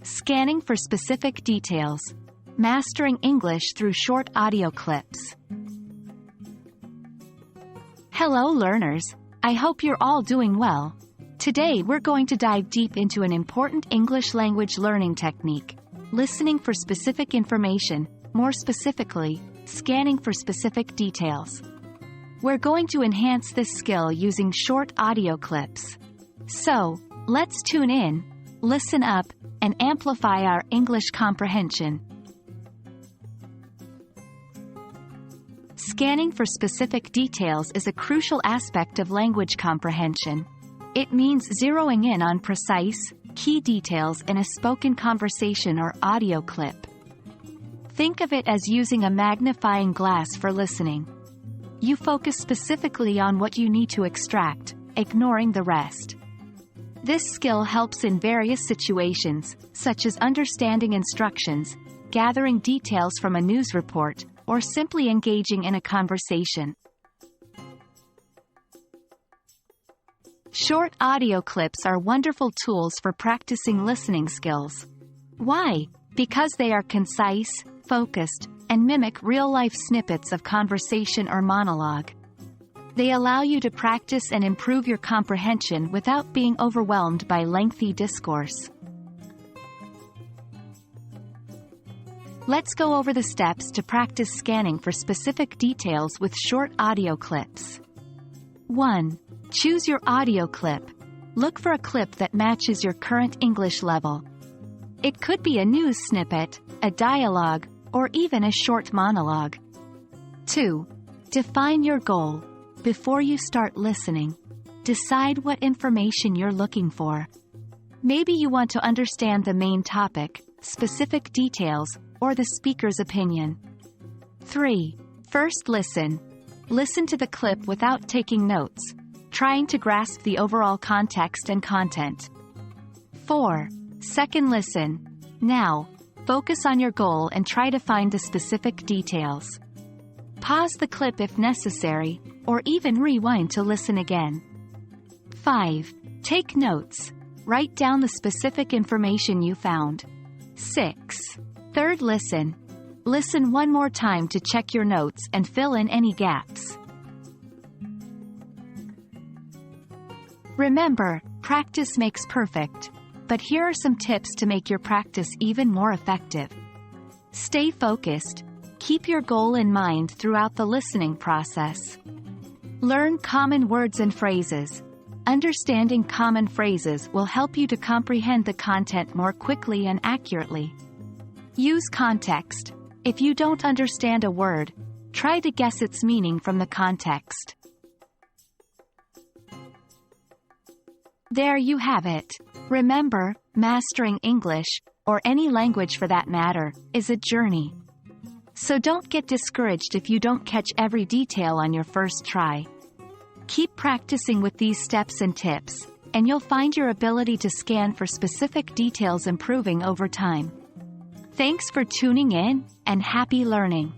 Scanning for specific details. Mastering English through short audio clips. Hello learners, I hope you're all doing well. Today we're going to dive deep into an important English language learning technique, listening for specific information, more specifically, scanning for specific details. We're going to enhance this skill using short audio clips. So, let's tune in, listen up, and amplify our English comprehension. Scanning for specific details is a crucial aspect of language comprehension. It means zeroing in on precise, key details in a spoken conversation or audio clip. Think of it as using a magnifying glass for listening. You focus specifically on what you need to extract, ignoring the rest. This skill helps in various situations, such as understanding instructions, gathering details from a news report, or simply engaging in a conversation. Short audio clips are wonderful tools for practicing listening skills. Why? Because they are concise, focused, and mimic real-life snippets of conversation or monologue. They allow you to practice and improve your comprehension without being overwhelmed by lengthy discourse. Let's go over the steps to practice scanning for specific details with short audio clips. 1. Choose your audio clip. Look for a clip that matches your current English level. It could be a news snippet, a dialogue, or even a short monologue. 2. Define your goal. Before you start listening, decide what information you're looking for. Maybe you want to understand the main topic, specific details, or the speaker's opinion. 3. First listen. Listen to the clip without taking notes, trying to grasp the overall context and content. 4. Second listen. Now, focus on your goal and try to find the specific details. Pause the clip if necessary, or even rewind to listen again. 5. Take notes. Write down the specific information you found. 6. Third listen. Listen one more time to check your notes and fill in any gaps. Remember, practice makes perfect, but here are some tips to make your practice even more effective. Stay focused. Keep your goal in mind throughout the listening process. Learn common words and phrases. Understanding common phrases will help you to comprehend the content more quickly and accurately. Use context. If you don't understand a word, try to guess its meaning from the context. There you have it. Remember, mastering English, or any language for that matter, is a journey. So don't get discouraged if you don't catch every detail on your first try. Keep practicing with these steps and tips, and you'll find your ability to scan for specific details improving over time. Thanks for tuning in, and happy learning!